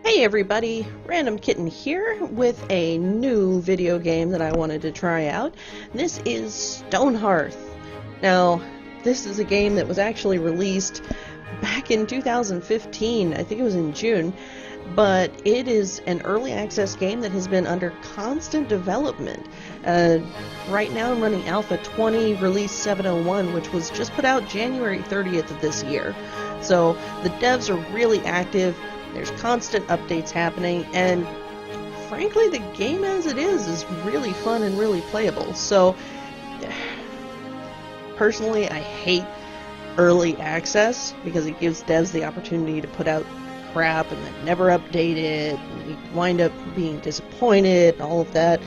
Hey everybody, Random Kitten here with a new video game that I wanted to try out. This is StoneHearth. Now, this is a game that was actually released back in 2015, I think it was in June, but it is an early access game that has been under constant development. Right now I'm running Alpha 20, Release 701, which was just put out January 30th of this year. So the devs are really active. There's constant updates happening, and frankly, the game as it is really fun and really playable. So, personally, I hate early access because it gives devs the opportunity to put out crap and then never update it, and you wind up being disappointed and all of that.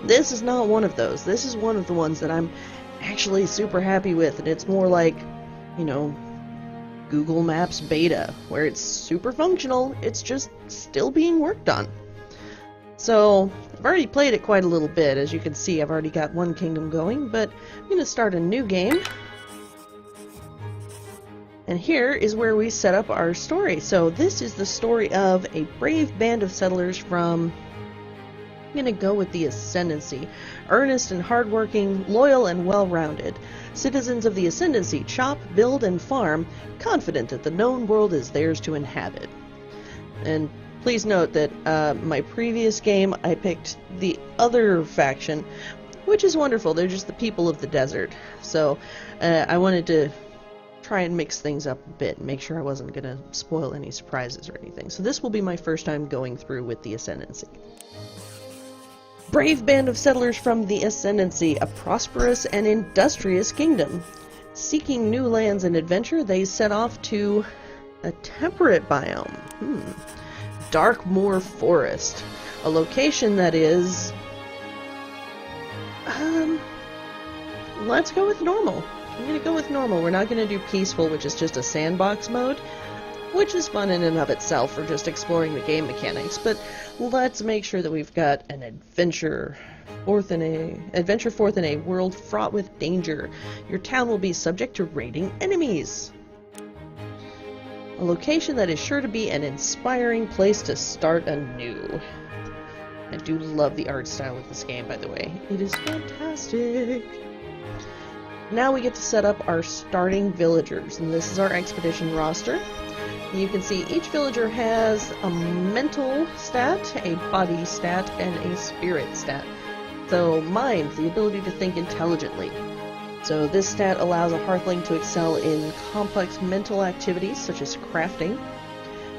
This is not one of those. This is one of the ones that I'm actually super happy with, and it's more like, you know, Google Maps beta, where it's super functional, it's just still being worked on. So, I've already played it quite a little bit. As you can see, I've already got one kingdom going, but I'm going to start a new game. And here is where we set up our story. So this is the story of a brave band of settlers from, I'm going to go with the Ascendancy. Earnest and hardworking, loyal and well-rounded. Citizens of the Ascendancy chop, build, and farm, confident that the known world is theirs to inhabit. And please note that my previous game, I picked the other faction, which is wonderful. They're just the people of the desert. So I wanted to try and mix things up a bit and make sure I wasn't going to spoil any surprises or anything. So this will be my first time going through with the Ascendancy. Brave band of settlers from the Ascendancy, a prosperous and industrious kingdom. Seeking new lands and adventure, they set off to a temperate biome. Darkmoor Forest. A location that is... let's go with normal. I'm going to go with normal. We're not going to do peaceful, which is just a sandbox mode, which is fun in and of itself for just exploring the game mechanics, but let's make sure that we've got an adventure forth in a world fraught with danger. Your town will be subject to raiding enemies. A location that is sure to be an inspiring place to start anew. I do love the art style of this game, by the way. It is fantastic. Now we get to set up our starting villagers, and this is our expedition roster. You can see each villager has a mental stat, a body stat, and a spirit stat. So mind, the ability to think intelligently. So this stat allows a Hearthling to excel in complex mental activities such as crafting,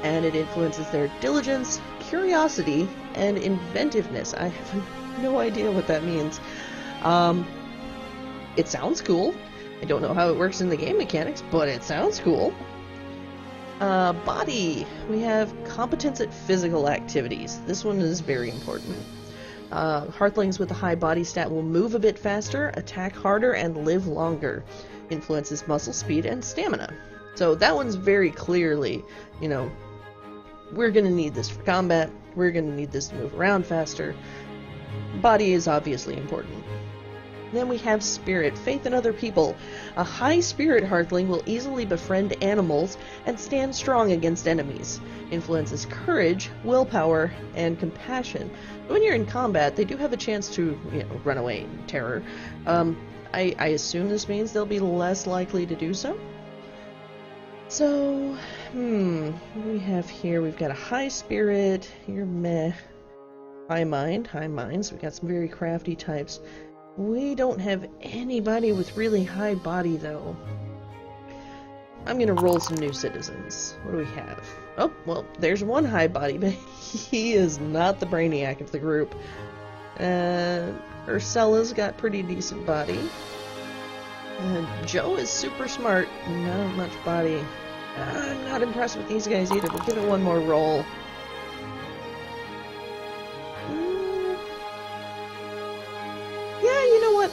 and it influences their diligence, curiosity, and inventiveness. I have no idea what that means. It sounds cool. I don't know how it works in the game mechanics, but it sounds cool. Body. We have competence at physical activities. This one is very important. Hearthlings with a high body stat will move a bit faster, attack harder, and live longer. Influences muscle speed and stamina. So that one's very clearly, you know, we're going to need this for combat. We're going to need this to move around faster. Body is obviously important. Then we have spirit, faith in other people. A high spirit Hearthling will easily befriend animals and stand strong against enemies. Influences courage, willpower, and compassion. When you're in combat, they do have a chance to, you know, run away in terror. I assume this means they'll be less likely to do so. So, what do we have here? We've got a high spirit. You're meh. High mind, so we've got some very crafty types. We don't have anybody with really high body, though. I'm gonna roll some new citizens. What do we have? Oh, well, there's one high body, but he is not the brainiac of the group. Ursella's got pretty decent body. Joe is super smart, not much body. I'm not impressed with these guys either. We'll give it one more roll.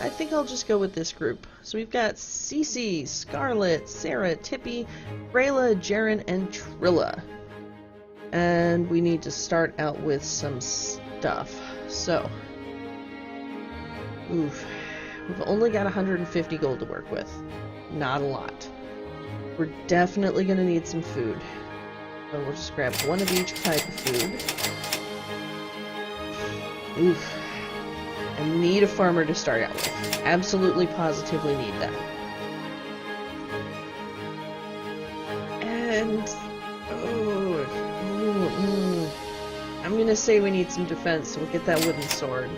I think I'll just go with this group. So we've got Cece, Scarlet, Sarah, Tippy, Rayla, Jaren, and Trilla. And we need to start out with some stuff. So, we've only got 150 gold to work with. Not a lot. We're definitely going to need some food. So we'll just grab one of each type of food. Oof. I need a farmer to start out with. Absolutely, positively need that. And... I'm gonna say we need some defense, so we'll get that wooden sword.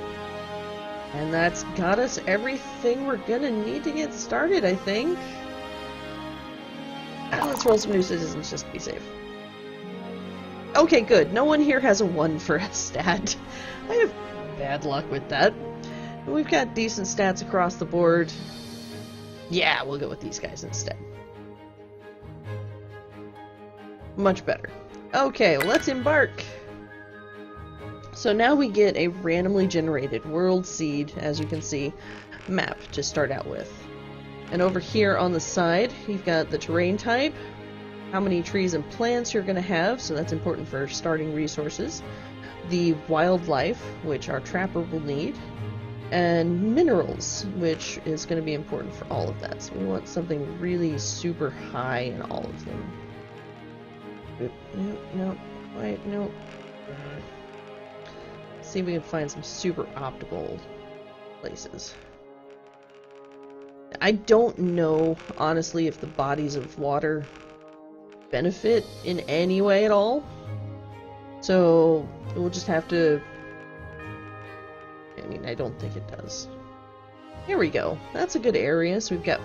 And that's got us everything we're gonna need to get started, I think. Let's roll some new citizens just to be safe. Okay, good. No one here has a 1 for a stat. I have bad luck with that. We've got decent stats across the board. Yeah, we'll go with these guys instead. Much better. Okay, well, let's embark. So now we get a randomly generated world seed, as you can see, map to start out with. And over here on the side, you've got the terrain type, how many trees and plants you're going to have, so that's important for starting resources, the wildlife, which our trapper will need, and minerals, which is going to be important for all of that. So we want something really super high in all of them. No, wait, no. See if we can find some super optimal places. I don't know, honestly, if the bodies of water benefit in any way at all. So we'll just have to... I mean, I don't think it does. Here we go. That's a good area. So we've got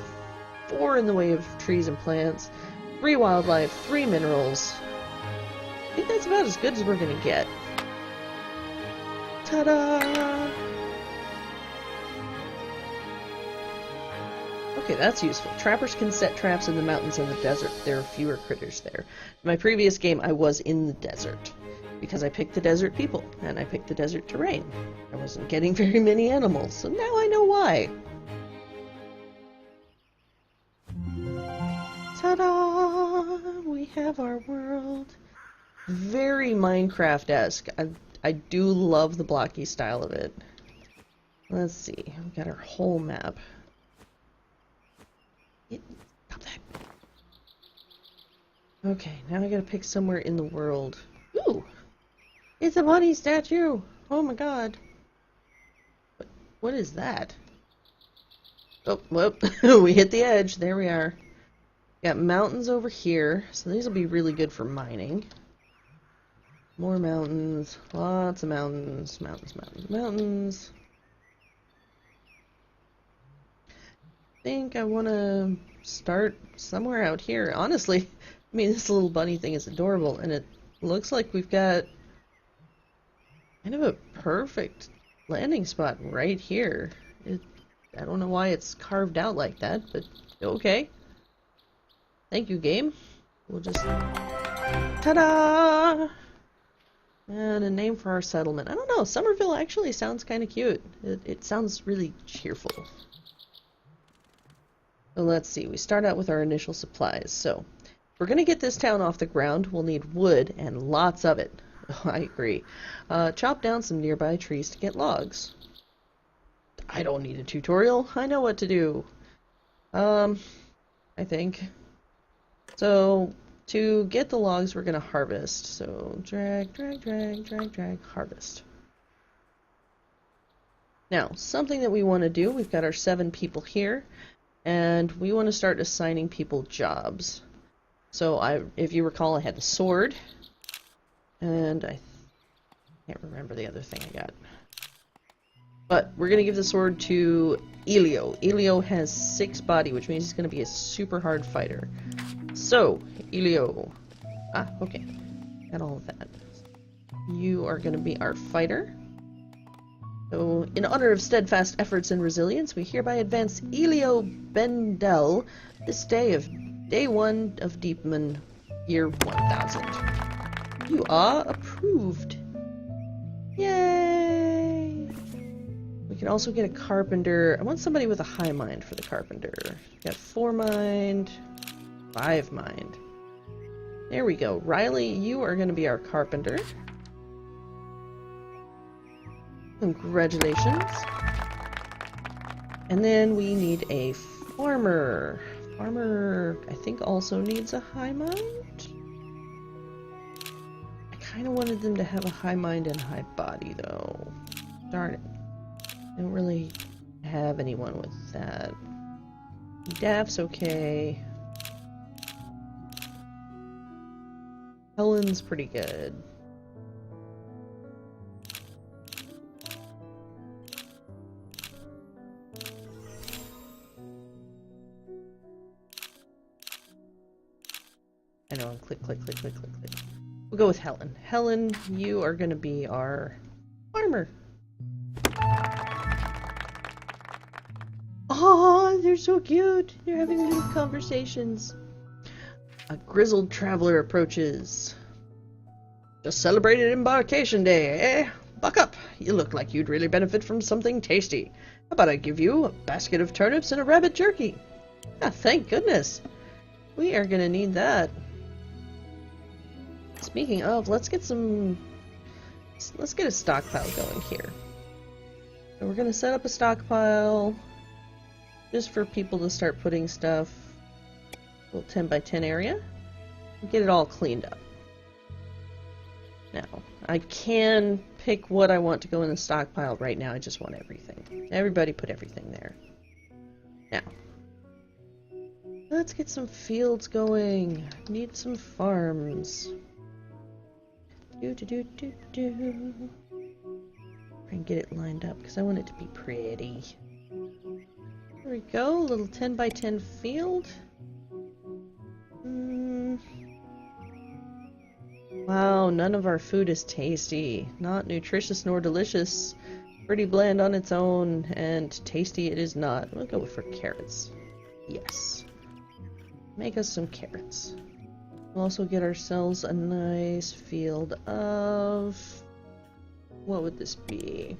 4 in the way of trees and plants, 3 wildlife, 3 minerals. I think that's about as good as we're gonna get. Ta-da! Okay, that's useful. Trappers can set traps in the mountains and the desert. There are fewer critters there. In my previous game, I was in the desert, because I picked the desert people, and I picked the desert terrain. I wasn't getting very many animals, so now I know why. Ta-da! We have our world. Very Minecraft-esque. I do love the blocky style of it. Let's see. We've got our whole map. Stop that. Okay, now I gotta pick somewhere in the world. Ooh! It's a bunny statue! Oh my god. What is that? Oh, whoop. We hit the edge. There we are. Got mountains over here, so these will be really good for mining. More mountains. Lots of mountains. Mountains, mountains, mountains. I think I want to start somewhere out here. Honestly, I mean, this little bunny thing is adorable, and it looks like we've got kind of a perfect landing spot right here. I don't know why it's carved out like that, but okay. Thank you, game. We'll just... Ta-da! And a name for our settlement. I don't know, Summerville actually sounds kind of cute. It sounds really cheerful. So let's see, we start out with our initial supplies. So, if we're going to get this town off the ground, we'll need wood and lots of it. Oh, I agree. Chop down some nearby trees to get logs. I don't need a tutorial. I know what to do. I think. So, to get the logs, we're going to harvest. So, drag, drag, drag, drag, drag, harvest. Now, something that we want to do, we've got our 7 people here, and we want to start assigning people jobs. So, if you recall, I had the sword, and I can't remember the other thing I got. But we're going to give the sword to Elio. Elio has 6 body, which means he's going to be a super hard fighter. So, Elio. Ah, okay. Got all of that. You are going to be our fighter. So, in honor of steadfast efforts and resilience, we hereby advance Elio Bendel this day of Day 1 of Deepman, year 1000. You are approved. Yay! We can also get a carpenter. I want somebody with a high mind for the carpenter. Got 4 mind, 5 mind. There we go. Riley, you are going to be our carpenter. Congratulations. And then we need a farmer. Farmer, I think, also needs a high mind. kind of wanted them to have a high mind and high body, though. Darn it. I don't really have anyone with that. Daph's okay. Helen's pretty good. I know, click, click, click, click, click, click. We'll go with Helen. Helen, you are going to be our farmer. Oh, they're so cute. They're having little conversations. A grizzled traveler approaches. Just celebrated Embarkation Day, eh? Buck up. You look like you'd really benefit from something tasty. How about I give you a basket of turnips and a rabbit jerky? Ah, thank goodness. We are going to need that. Speaking of, let's get a stockpile going here. So we're going to set up a stockpile just for people to start putting stuff. A little 10 by 10 area. And get it all cleaned up. Now, I can pick what I want to go in the stockpile right now. I just want everything. Everybody put everything there. Now, let's get some fields going. Need some farms. Try and get it lined up because I want it to be pretty. There we go, a little 10 by 10 field. Wow, none of our food is tasty. Not nutritious nor delicious. Pretty bland on its own, and tasty it is not. We'll go for carrots. Yes. Make us some carrots. We'll also get ourselves a nice field of... what would this be?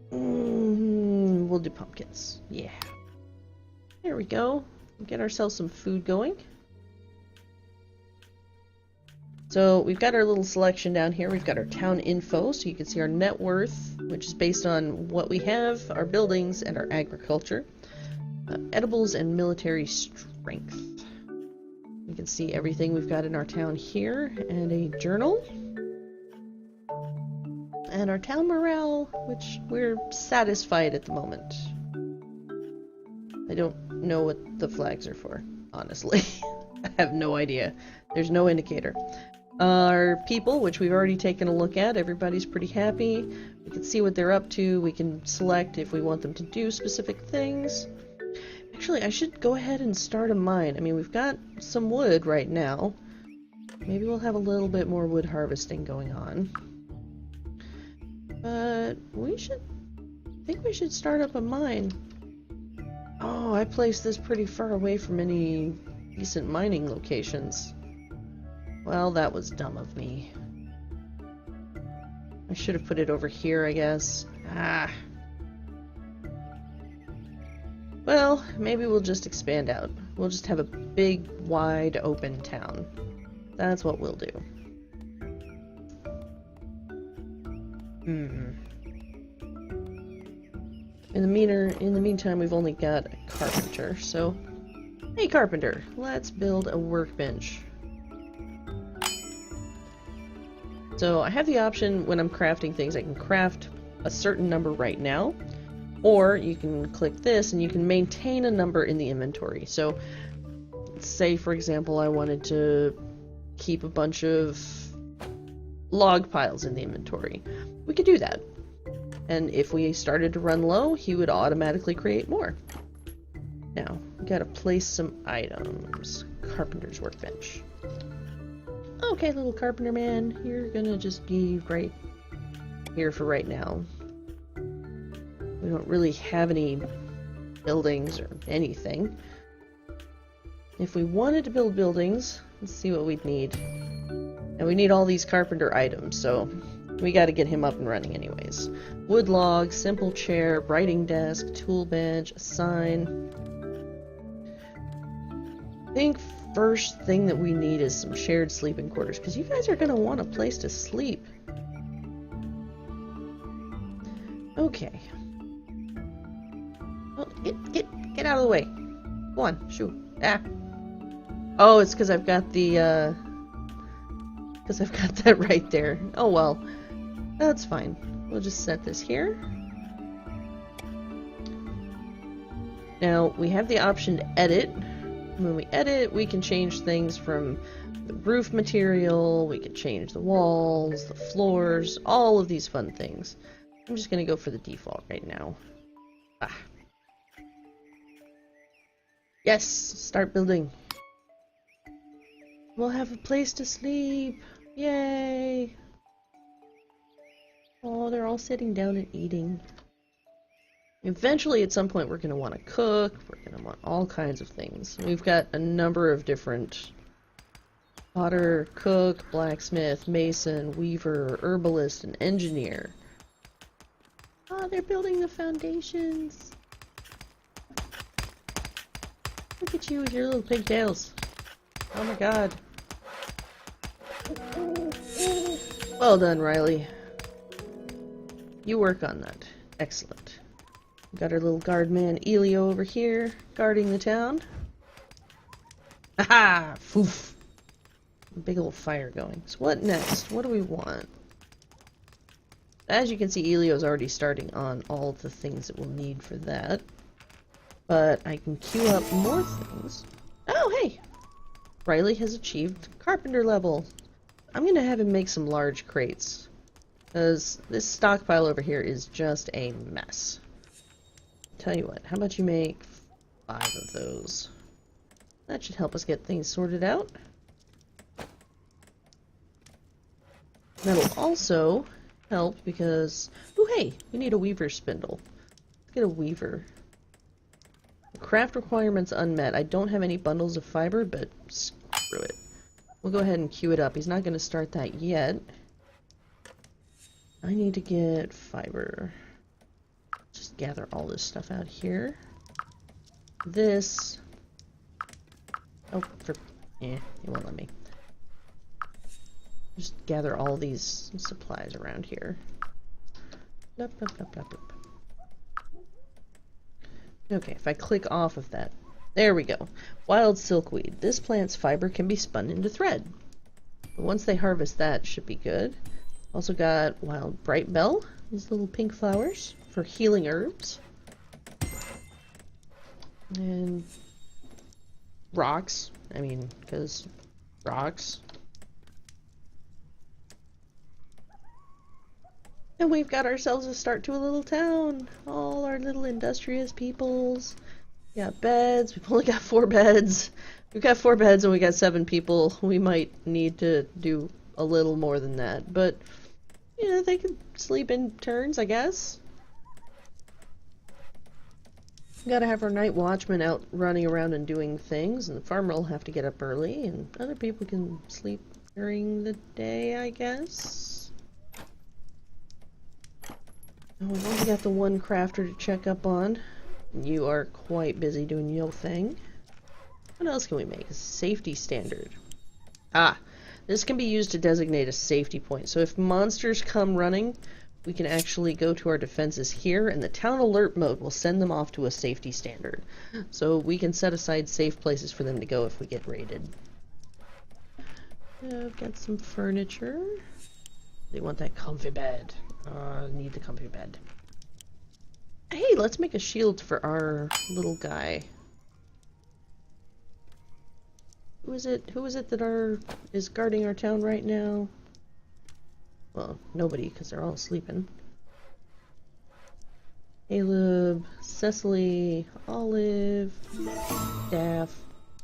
We'll do pumpkins. Yeah. There we go. Get ourselves some food going. So we've got our little selection down here. We've got our town info, so you can see our net worth, which is based on what we have, our buildings, and our agriculture. Edibles and military strength. You can see everything we've got in our town here, and a journal. And our town morale, which we're satisfied at the moment. I don't know what the flags are for, honestly. I have no idea. There's no indicator. Our people, which we've already taken a look at, everybody's pretty happy. We can see what they're up to. We can select if we want them to do specific things. Actually, I should go ahead and start a mine. I mean, we've got some wood right now. Maybe we'll have a little bit more wood harvesting going on. But I think we should start up a mine. Oh, I placed this pretty far away from any decent mining locations. Well, that was dumb of me. I should have put it over here, I guess. Ah. Well, maybe we'll just expand out. We'll just have a big, wide, open town. That's what we'll do. In the meantime, we've only got a carpenter, so... Hey, carpenter, let's build a workbench. So I have the option when I'm crafting things, I can craft a certain number right now, or you can click this and you can maintain a number in the inventory. So say, for example, I wanted to keep a bunch of log piles in the inventory. We could do that. And if we started to run low, he would automatically create more. Now, we gotta place some items. Carpenter's workbench. Okay, little carpenter man, you're gonna just be right here for right now. We don't really have any buildings or anything. If we wanted to build buildings, let's see what we'd need. And we need all these carpenter items, so we gotta get him up and running anyways. Wood log, simple chair, writing desk, tool bench, a sign. I think first thing that we need is some shared sleeping quarters, because you guys are gonna want a place to sleep. Okay. Well, get out of the way. Go on, shoot. Ah. Oh, it's because I've got the, because I've got that right there. Oh well. That's fine. We'll just set this here. Now, we have the option to edit. When we edit, we can change things from the roof material, we can change the walls, the floors, all of these fun things. I'm just gonna go for the default right now. Ah. Yes! Start building. We'll have a place to sleep. Yay! Oh, they're all sitting down and eating. Eventually, at some point, we're going to want to cook. We're going to want all kinds of things. We've got a number of different potter, cook, blacksmith, mason, weaver, herbalist, and engineer. Oh, they're building the foundations. Look at you with your little pigtails. Oh my god. Well done, Riley. You work on that. Excellent. We've got our little guard man, Elio, over here, guarding the town. Aha! Foof! Big old fire going. So what next? What do we want? As you can see, Elio's already starting on all of the things that we'll need for that. But I can queue up more things. Oh, hey! Riley has achieved carpenter level. I'm gonna have him make some large crates. Because this stockpile over here is just a mess. Tell you what, how about you make 5 of those? That should help us get things sorted out. That'll also help because... oh hey, we need a weaver spindle. Let's get a weaver. Craft requirements unmet. I don't have any bundles of fiber, but screw it. We'll go ahead and queue it up. He's not going to start that yet. I need to get fiber. Just gather all this stuff out here. This... oh, it won't let me. Just gather all these supplies around here. Blup, blup, blup, blup, blup. Okay, if I click off of that. There we go. Wild silkweed. This plant's fiber can be spun into thread. But once they harvest that, should be good. Also got wild bright bell. These little pink flowers for healing herbs. And rocks. I mean, because rocks. And we've got ourselves a start to a little town. All our little industrious peoples. We got beds. We've only got 4 beds. We've got 4 beds and we got 7 people. We might need to do a little more than that. But, you know, they can sleep in turns, I guess. We gotta have our night watchman out running around and doing things. And the farmer will have to get up early. And other people can sleep during the day, I guess. Oh, we've only got the one crafter to check up on. You are quite busy doing your thing. What else can we make? A safety standard. Ah, this can be used to designate a safety point. So if monsters come running, we can actually go to our defenses here, and the town alert mode will send them off to a safety standard. So we can set aside safe places for them to go if we get raided. I've got some furniture. They want that comfy bed. Need the comfy bed. Hey, let's make a shield for our little guy. Who is it that is guarding our town right now? Well, nobody, because they're all sleeping. Caleb, Cecily, Olive, Daff.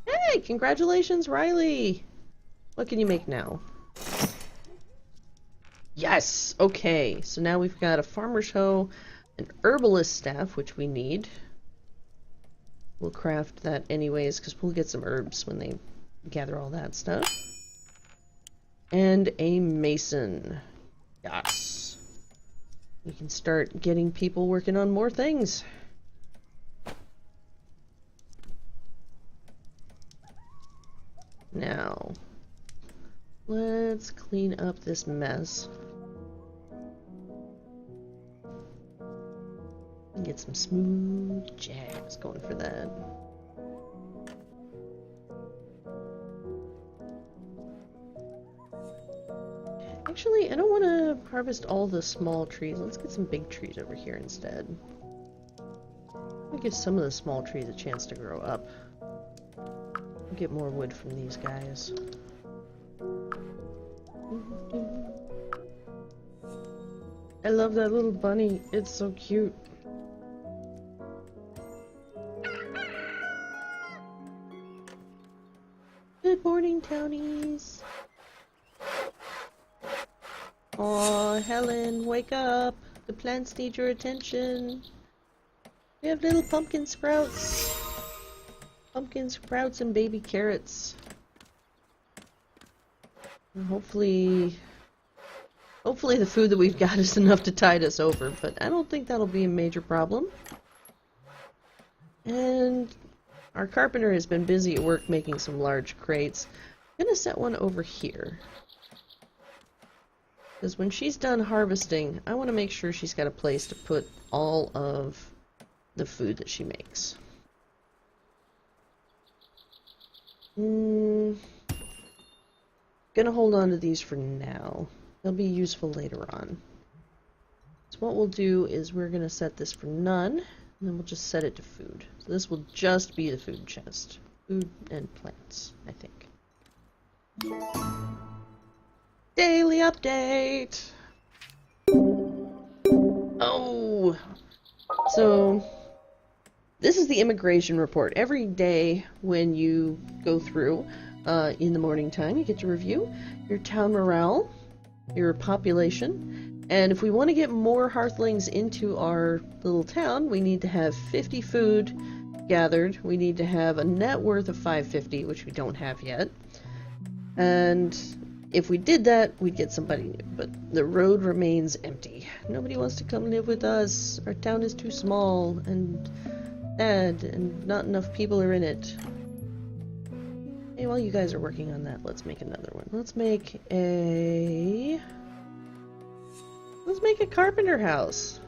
Hey, congratulations, Riley! What can you make now? Yes! Okay, so now we've got a farmer's hoe, an herbalist staff, which we need. We'll craft that anyways, because we'll get some herbs when they gather all that stuff. And a mason. Yes. We can start getting people working on more things. Now, let's clean up this mess. Get some smooth jazz going for that. Actually, I don't want to harvest all the small trees. Let's get some big trees over here instead. I'll give some of the small trees a chance to grow up. I'll get more wood from these guys. I love that little bunny. It's so cute. Good morning, townies. Aw, Helen, wake up. The plants need your attention. We have little pumpkin sprouts. Pumpkin sprouts and baby carrots. And hopefully the food that we've got is enough to tide us over, but I don't think that'll be a major problem. And our carpenter has been busy at work making some large crates. I'm gonna set one over here. Because when she's done harvesting, I want to make sure she's got a place to put all of the food that she makes. Gonna hold on to these for now. They'll be useful later on. So what we'll do is we're gonna set this for none, and then we'll just set it to food. So this will just be the food chest. Food and plants, I think. Daily update! Oh! So, this is the immigration report. Every day when you go through, in the morning time, you get to review your town morale, your population, and if we want to get more Hearthlings into our little town, we need to have 50 food gathered. We need to have a net worth of 550, which we don't have yet. And if we did that, we'd get somebody new, but the road remains empty. Nobody wants to come live with us. Our town is too small and bad, and not enough people are in it. Hey, while you guys are working on that, let's make another one. Let's make a carpenter house.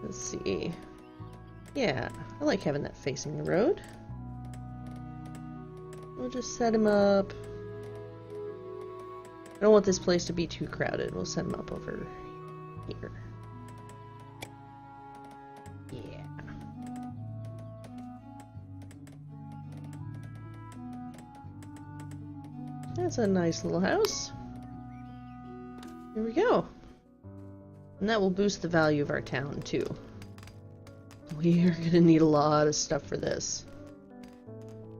Let's see. Yeah, I like having that facing the road. We'll just set him up. I don't want this place to be too crowded. We'll set him up over here. Yeah. That's a nice little house. Here we go. And that will boost the value of our town, too. We are going to need a lot of stuff for this.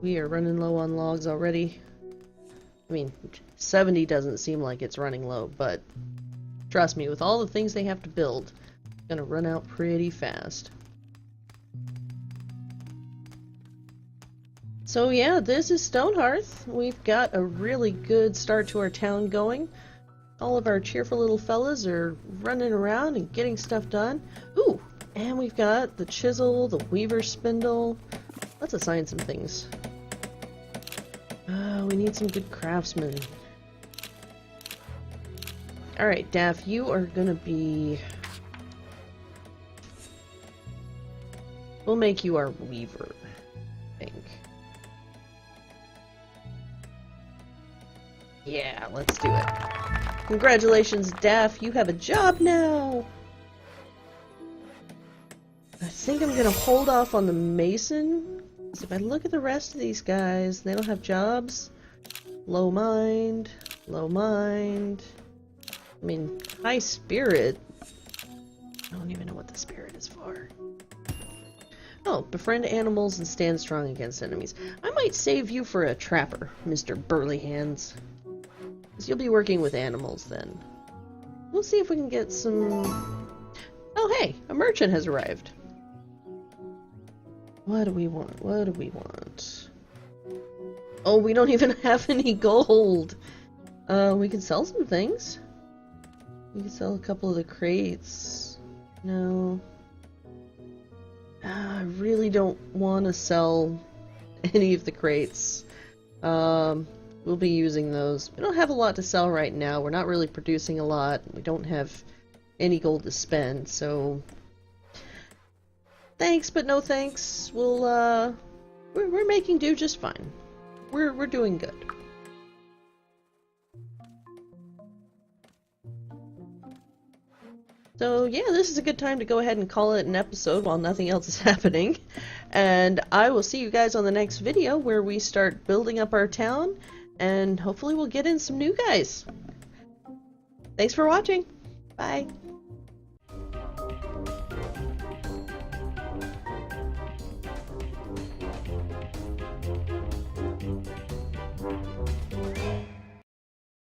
We are running low on logs already. I mean, 70 doesn't seem like it's running low, but trust me, with all the things they have to build, it's gonna run out pretty fast. So yeah, this is StoneHearth. We've got a really good start to our town going. All of our cheerful little fellas are running around and getting stuff done. Ooh, and we've got the chisel, the weaver spindle. Let's assign some things. We need some good craftsmen. Alright, Daff, you are gonna be... We'll make you our weaver, I think. Yeah, let's do it. Congratulations, Daff, you have a job now! I think I'm gonna hold off on the mason. Because if I look at the rest of these guys, they don't have jobs. Low mind, low mind. I mean, high spirit. I don't even know what the spirit is for. Oh, befriend animals and stand strong against enemies. I might save you for a trapper, Mr. Burly Hands. Because you'll be working with animals then. We'll see if we can get some... Oh hey, a merchant has arrived. What do we want? What do we want? Oh, we don't even have any gold! We can sell some things. We can sell a couple of the crates. No. I really don't want to sell any of the crates. We'll be using those. We don't have a lot to sell right now. We're not really producing a lot. We don't have any gold to spend, so... Thanks, but no thanks. We're making do just fine. We're doing good. So yeah, this is a good time to go ahead and call it an episode while nothing else is happening. And I will see you guys on the next video where we start building up our town, and hopefully we'll get in some new guys. Thanks for watching. Bye.